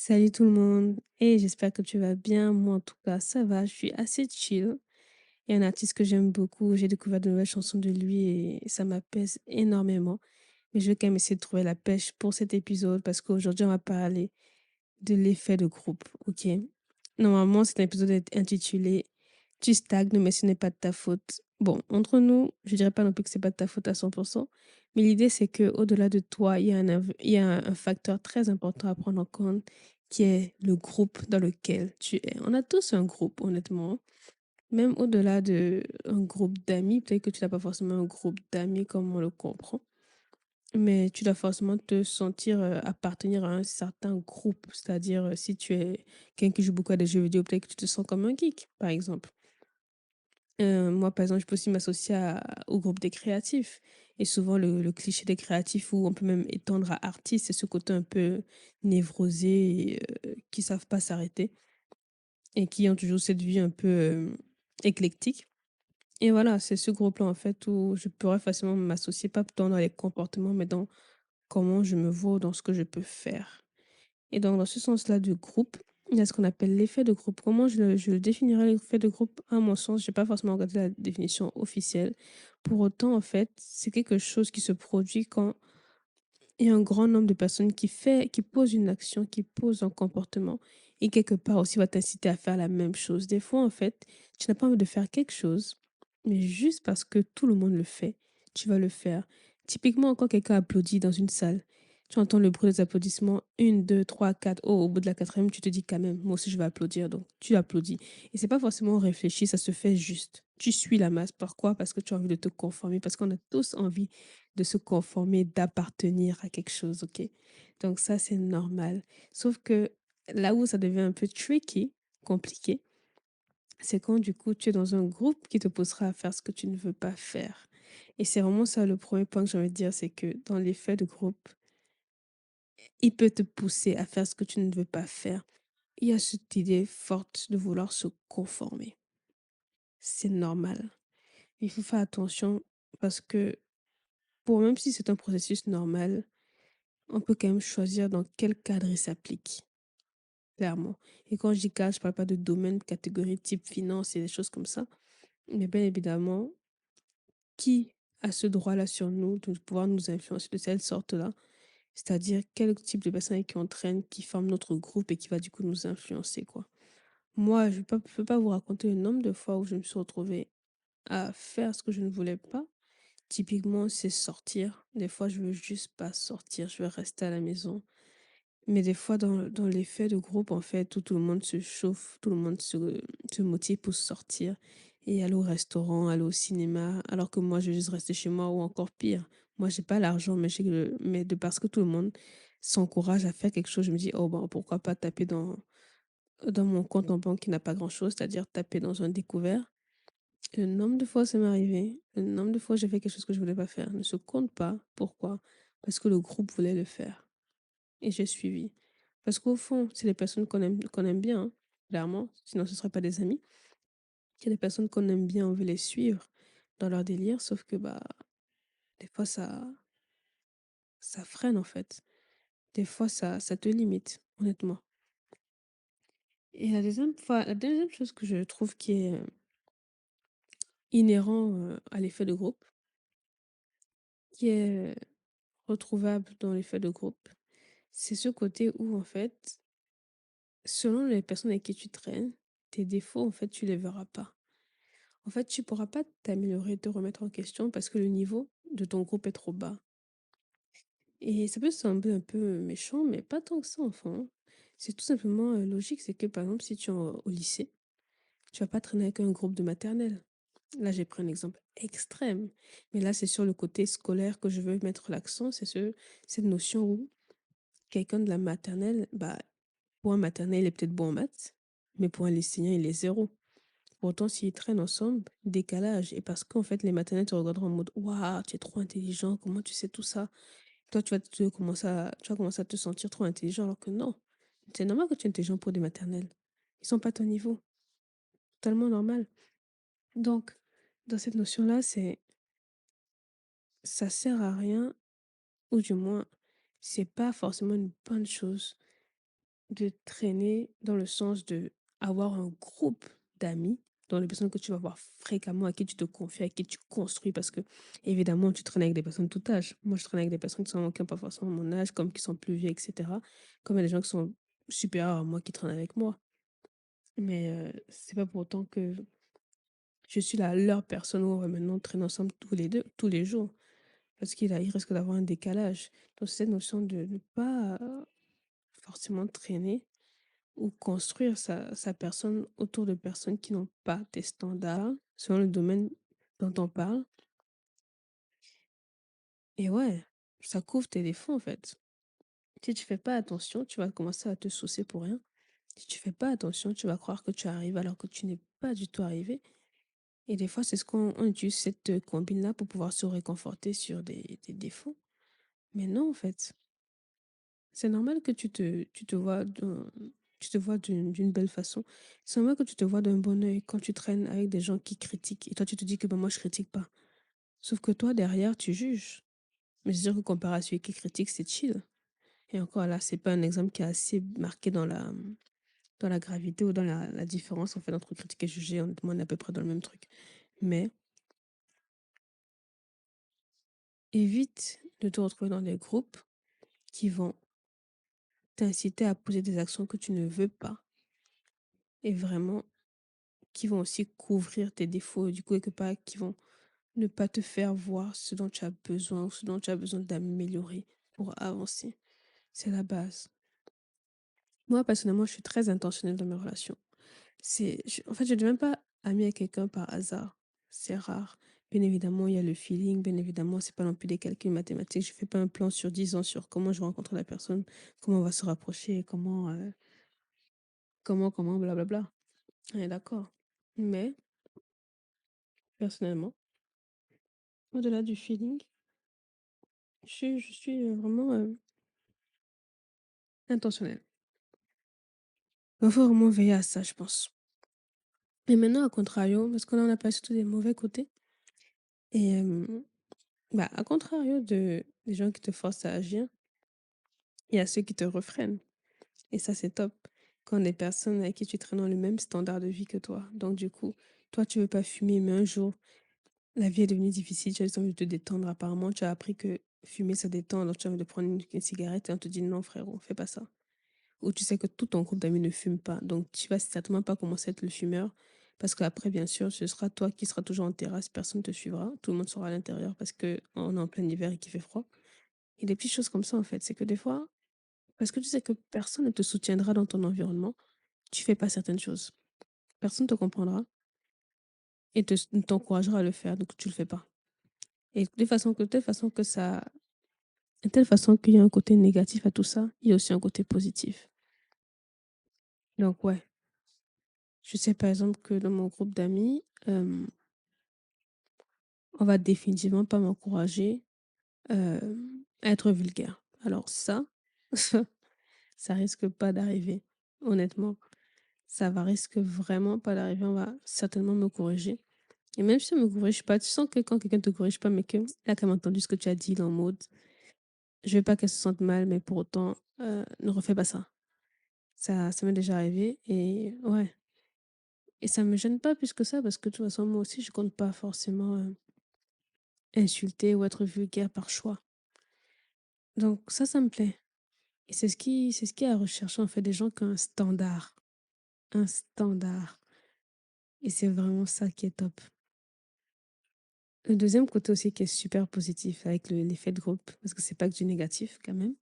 Salut tout le monde, et j'espère que tu vas bien. Moi, en tout cas, ça va. Je suis assez chill. Il y a un artiste que j'aime beaucoup. J'ai découvert de nouvelles chansons de lui et ça m'apaise énormément. Mais je vais quand même essayer de trouver la pêche pour cet épisode parce qu'aujourd'hui, on va parler de l'effet de groupe. Ok. Normalement, cet épisode est intitulé Tu stagnes, mais ce n'est pas de ta faute. Bon, entre nous, je dirais pas non plus que c'est pas de ta faute à 100%, mais l'idée c'est que au-delà de toi, il y a un facteur très important à prendre en compte qui est le groupe dans lequel tu es. On a tous un groupe, honnêtement. Même au-delà de un groupe d'amis, peut-être que tu n'as pas forcément un groupe d'amis comme on le comprend, mais tu dois forcément te sentir appartenir à un certain groupe. C'est-à-dire, si tu es quelqu'un qui joue beaucoup à des jeux vidéo, peut-être que tu te sens comme un geek, par exemple. Moi, par exemple, je peux aussi m'associer au groupe des créatifs. Et souvent, le cliché des créatifs, où on peut même étendre à artistes, c'est ce côté un peu névrosé, et, qui savent pas s'arrêter et qui ont toujours cette vie un peu éclectique. Et voilà, c'est ce groupe-là, en fait, où je pourrais facilement m'associer, pas tant dans les comportements, mais dans comment je me vois, dans ce que je peux faire. Et donc, dans ce sens-là du groupe, il y a ce qu'on appelle l'effet de groupe. Comment je le définirais, l'effet de groupe? À mon sens, je n'ai pas forcément regardé la définition officielle. Pour autant, en fait, c'est quelque chose qui se produit quand il y a un grand nombre de personnes qui posent une action, qui posent un comportement et quelque part aussi va t'inciter à faire la même chose. Des fois, en fait, tu n'as pas envie de faire quelque chose, mais juste parce que tout le monde le fait, tu vas le faire. Typiquement, quand quelqu'un applaudit dans une salle, tu entends le bruit des applaudissements, une, deux, trois, quatre. Oh, au bout de la quatrième, tu te dis quand même, moi aussi je vais applaudir, donc tu applaudis. Et c'est pas forcément réfléchi, ça se fait juste. Tu suis la masse. Pourquoi? Parce que tu as envie de te conformer, parce qu'on a tous envie de se conformer, d'appartenir à quelque chose, ok? Donc ça, c'est normal. Sauf que là où ça devient un peu tricky, compliqué, c'est quand du coup tu es dans un groupe qui te poussera à faire ce que tu ne veux pas faire. Et c'est vraiment ça le premier point que j'ai envie de dire, c'est que dans l'effet de groupe, il peut te pousser à faire ce que tu ne veux pas faire. Il y a cette idée forte de vouloir se conformer. C'est normal. Il faut faire attention parce que pour même si c'est un processus normal, on peut quand même choisir dans quel cadre il s'applique, clairement. Et quand je dis cadre, je parle pas de domaine, catégorie, type finance et des choses comme ça. Mais bien évidemment, qui a ce droit-là sur nous de pouvoir nous influencer de cette sorte-là? C'est-à-dire quel type de personnes qui entraîne, qui forme notre groupe et qui va du coup nous influencer, quoi. Moi, je peux pas vous raconter le nombre de fois où je me suis retrouvée à faire ce que je ne voulais pas. Typiquement, c'est sortir. Des fois, je veux juste pas sortir, je veux rester à la maison. Mais des fois, dans l'effet de groupe, en fait, où tout le monde se chauffe, tout le monde se motive pour sortir et aller au restaurant, aller au cinéma, alors que moi, je vais juste rester chez moi ou encore pire. Moi, j'ai pas l'argent, mais, mais de parce que tout le monde s'encourage à faire quelque chose, je me dis, oh, ben, pourquoi pas taper dans mon compte en banque qui n'a pas grand-chose, c'est-à-dire taper dans un découvert. Le nombre de fois ça m'est arrivé, le nombre de fois j'ai fait quelque chose que je voulais pas faire, ne se compte pas. Pourquoi? Parce que le groupe voulait le faire. Et j'ai suivi. Parce qu'au fond, c'est des personnes qu'on aime bien, hein, clairement, sinon ce ne seraient pas des amis. Il y a des personnes qu'on aime bien, on veut les suivre dans leur délire, sauf que bah, des fois ça freine en fait. Des fois ça te limite, honnêtement. Et la deuxième chose que je trouve qui est inhérent à l'effet de groupe, qui est retrouvable dans l'effet de groupe, c'est ce côté où en fait, selon les personnes avec qui tu traînes, tes défauts, en fait, tu les verras pas. En fait, tu pourras pas t'améliorer, te remettre en question parce que le niveau de ton groupe est trop bas. Et ça peut sembler un peu méchant, mais pas tant que ça, enfin. C'est tout simplement logique. C'est que, par exemple, si tu es au lycée, tu vas pas traîner avec un groupe de maternelle. Là, j'ai pris un exemple extrême. Mais là, c'est sur le côté scolaire que je veux mettre l'accent. Cette notion où quelqu'un de la maternelle, bah, pour un maternel, il est peut-être bon en maths, mais pour un lycéen, il est zéro. Pourtant, s'ils traînent ensemble, décalage. Et parce qu'en fait, les maternelles te regarderont en mode waouh, tu es trop intelligent, comment tu sais tout ça? Toi, tu vas commencer à te sentir trop intelligent, alors que non. C'est normal que tu es intelligent pour des maternelles. Ils sont pas à ton niveau. Totalement normal. Donc, dans cette notion-là, ça sert à rien, ou du moins, c'est pas forcément une bonne chose de traîner dans le sens de avoir un groupe d'amis, dans les personnes que tu vas voir fréquemment, à qui tu te confies, à qui tu construis, parce que évidemment, tu traînes avec des personnes de tout âge. Moi, je traîne avec des personnes qui n'ont pas forcément mon âge, comme qui sont plus vieux, etc. Comme il y a des gens qui sont supérieurs à moi qui traînent avec moi. Mais c'est pas pour autant que je suis leur personne où on va maintenant traîner ensemble tous les deux, tous les jours. Parce il risque d'avoir un décalage. Donc, cette notion de ne pas forcément traîner ou construire sa personne autour de personnes qui n'ont pas tes standards selon le domaine dont on parle. Et ouais, ça couvre tes défauts en fait. Si tu fais pas attention, tu vas commencer à te soucier pour rien. Si tu fais pas attention, tu vas croire que tu arrives alors que tu n'es pas du tout arrivé. Et des fois, c'est ce qu'on utilise cette combine-là pour pouvoir se réconforter sur des défauts. Mais non, en fait, c'est normal que tu te vois d'une belle façon. C'est normal que tu te vois d'un bon œil quand tu traînes avec des gens qui critiquent. Et toi, tu te dis que ben, moi, je critique pas. Sauf que toi, derrière, tu juges. Mais c'est sûr que comparé à celui qui critique, c'est chill. Et encore là, c'est pas un exemple qui est assez marqué dans la gravité ou dans la différence en fait entre critiquer et juger. Honnêtement, on est à peu près dans le même truc. Mais évite de te retrouver dans des groupes qui vont t'inciter à poser des actions que tu ne veux pas. Et vraiment qui vont aussi couvrir tes défauts, du coup, quelque part, qui vont ne pas te faire voir ce dont tu as besoin ou ce dont tu as besoin d'améliorer pour avancer. C'est la base. Moi, personnellement, je suis très intentionnelle dans mes relations. En fait, je ne deviens pas amie avec quelqu'un par hasard. C'est rare. Bien évidemment, il y a le feeling. Bien évidemment, c'est pas non plus des calculs mathématiques. Je fais pas un plan sur 10 ans sur comment je rencontre la personne, comment on va se rapprocher, comment, blablabla. On est d'accord. Mais, personnellement, au-delà du feeling, je suis vraiment intentionnelle. Il faut vraiment veiller à ça, je pense. Et maintenant, à contrario, parce que là, on a pas surtout des mauvais côtés. Et bah, à contrario des gens qui te forcent à agir, il y a ceux qui te refreinent. Et ça, c'est top. Quand des personnes avec qui tu traînes dans le même standard de vie que toi. Donc, du coup, toi, tu veux pas fumer, mais un jour, la vie est devenue difficile, tu as juste envie de te détendre. Apparemment, tu as appris que fumer, ça détend, donc tu as envie de prendre une cigarette et on te dit non, frérot, fais pas ça. Ou tu sais que tout ton groupe d'amis ne fume pas. Donc, tu vas certainement pas commencer à être le fumeur. Parce qu'après, bien sûr, ce sera toi qui seras toujours en terrasse, personne ne te suivra. Tout le monde sera à l'intérieur parce qu'on est en plein hiver et qu'il fait froid. Et des petites choses comme ça, en fait, c'est que des fois, parce que tu sais que personne ne te soutiendra dans ton environnement, tu fais pas certaines choses. Personne ne te comprendra et ne t'encouragera à le faire, donc tu le fais pas. Et de telle façon que ça, de telle façon qu'il y a un côté négatif à tout ça, il y a aussi un côté positif. Donc ouais, je sais par exemple que dans mon groupe d'amis, on va définitivement pas m'encourager à être vulgaire. Alors ça, ça risque pas d'arriver, honnêtement. Ça va risque vraiment pas d'arriver. On va certainement me corriger. Et même si on me corrige pas, tu sens que quand quelqu'un te corrige pas, mais que là, quand entendu ce que tu as dit, il est en mode, je veux pas qu'elle se sente mal, mais pour autant, ne refais pas ça. Ça m'est déjà arrivé et ouais. Et ça me gêne pas plus que ça parce que de toute façon, moi aussi, je compte pas forcément insulter ou être vulgaire par choix. Donc ça me plaît. Et c'est ce qui est à rechercher en fait des gens qui ont un standard. Un standard. Et c'est vraiment ça qui est top. Le deuxième côté aussi qui est super positif avec l'effet de groupe, parce que c'est pas que du négatif quand même,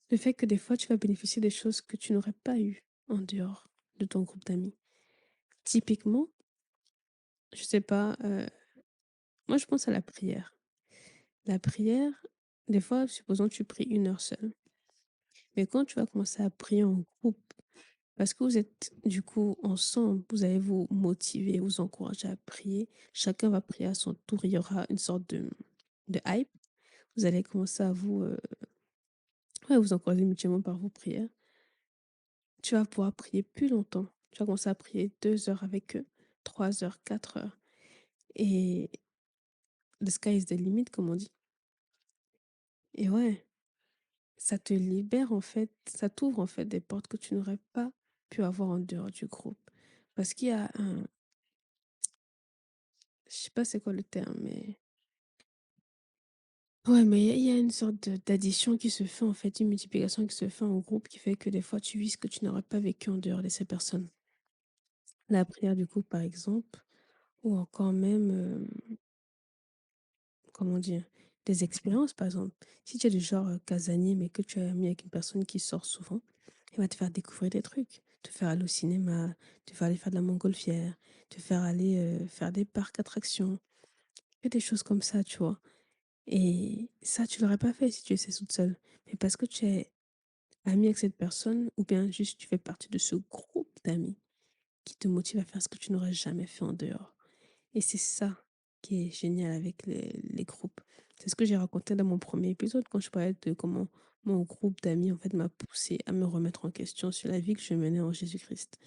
le fait que des fois tu vas bénéficier des choses que tu n'aurais pas eues en dehors de ton groupe d'amis. Typiquement, je sais pas, moi je pense à la prière. La prière, des fois, supposons que tu pries 1 heure seule. Mais quand tu vas commencer à prier en groupe, parce que vous êtes du coup ensemble, vous allez vous motiver, vous encourager à prier. Chacun va prier à son tour. Il y aura une sorte de hype. Vous allez commencer à ouais, vous encourager mutuellement par vos prières. Tu vas pouvoir prier plus longtemps. Tu vas commencer à prier 2 heures avec eux, 3 heures, 4 heures. Et the sky is the limit, comme on dit. Et ouais, ça te libère en fait, ça t'ouvre en fait des portes que tu n'aurais pas pu avoir en dehors du groupe. Parce qu'il y a un, je sais pas c'est quoi le terme, mais ouais, mais il y a une sorte d'addition qui se fait en fait, une multiplication qui se fait en groupe qui fait que des fois tu vis ce que tu n'aurais pas vécu en dehors de ces personnes. La prière du groupe par exemple, ou encore même, comment dire, des expériences par exemple. Si tu es du genre casanier mais que tu es ami avec une personne qui sort souvent, elle va te faire découvrir des trucs, te faire aller au cinéma, te faire aller faire de la montgolfière, te faire aller faire des parcs attractions, que des choses comme ça, tu vois. Et ça, tu l'aurais pas fait si tu étais toute seule. Mais parce que tu es ami avec cette personne, ou bien juste tu fais partie de ce groupe d'amis qui te motive à faire ce que tu n'aurais jamais fait en dehors. Et c'est ça qui est génial avec les groupes. C'est ce que j'ai raconté dans mon premier épisode quand je parlais de comment mon groupe d'amis en fait m'a poussé à me remettre en question sur la vie que je menais en Jésus-Christ.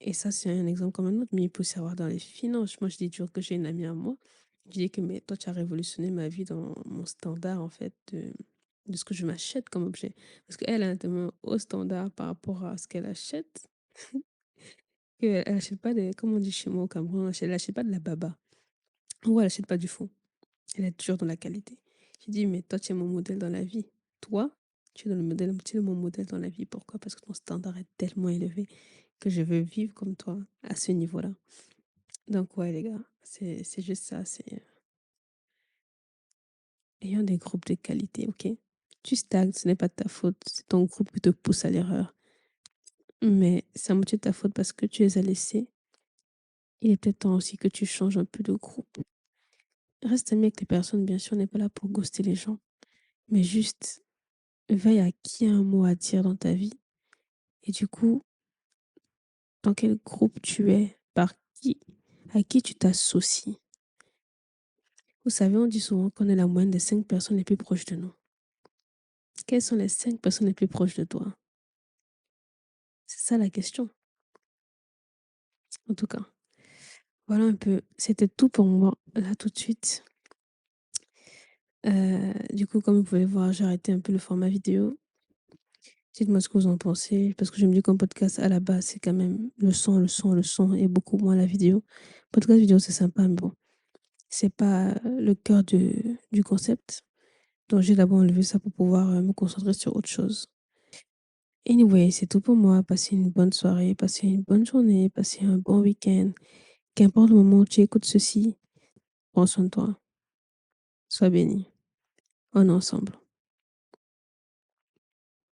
Et ça, c'est un exemple comme un autre, mais il peut savoir dans les finances. Moi, je dis toujours que j'ai une amie à moi. Je dis que mais toi, tu as révolutionné ma vie dans mon standard en fait de ce que je m'achète comme objet. Parce qu'elle a un tellement haut standard par rapport à ce qu'elle achète qu'elle n'achète pas des, comme on dit chez moi au Cameroun, elle n'achète pas de la baba. Ou elle n'achète pas du fond. Elle est toujours dans la qualité. Je dis, mais toi, tu es mon modèle dans la vie. Toi, tu es, dans le modèle, tu es mon modèle dans la vie. Pourquoi? Parce que ton standard est tellement élevé que je veux vivre comme toi à ce niveau-là. Donc, ouais, les gars, c'est juste ça. C'est ayant des groupes de qualité, ok? Tu stagnes, ce n'est pas de ta faute. C'est ton groupe qui te pousse à l'erreur. Mais c'est à moitié de ta faute parce que tu les as laissés. Il est peut-être temps aussi que tu changes un peu de groupe. Reste ami avec les personnes, bien sûr, on n'est pas là pour ghoster les gens. Mais juste, veille à qui a un mot à dire dans ta vie. Et du coup, dans quel groupe tu es, par qui, à qui tu t'associes. Vous savez, on dit souvent qu'on est la moyenne des 5 personnes les plus proches de nous. Quelles sont les 5 personnes les plus proches de toi? C'est ça la question. En tout cas, voilà un peu. C'était tout pour moi, là, tout de suite. Du coup, comme vous pouvez voir, j'ai arrêté un peu le format vidéo. Dites-moi ce que vous en pensez, parce que je me dis qu'un podcast, à la base, c'est quand même le son, et beaucoup moins la vidéo. Podcast vidéo, c'est sympa, mais bon, c'est pas le cœur du concept. Donc, j'ai d'abord enlevé ça pour pouvoir me concentrer sur autre chose. Anyway, c'est tout pour moi. Passez une bonne soirée, passez une bonne journée, passez un bon week-end. Qu'importe le moment où tu écoutes ceci, prends soin de toi. Sois béni. On est ensemble.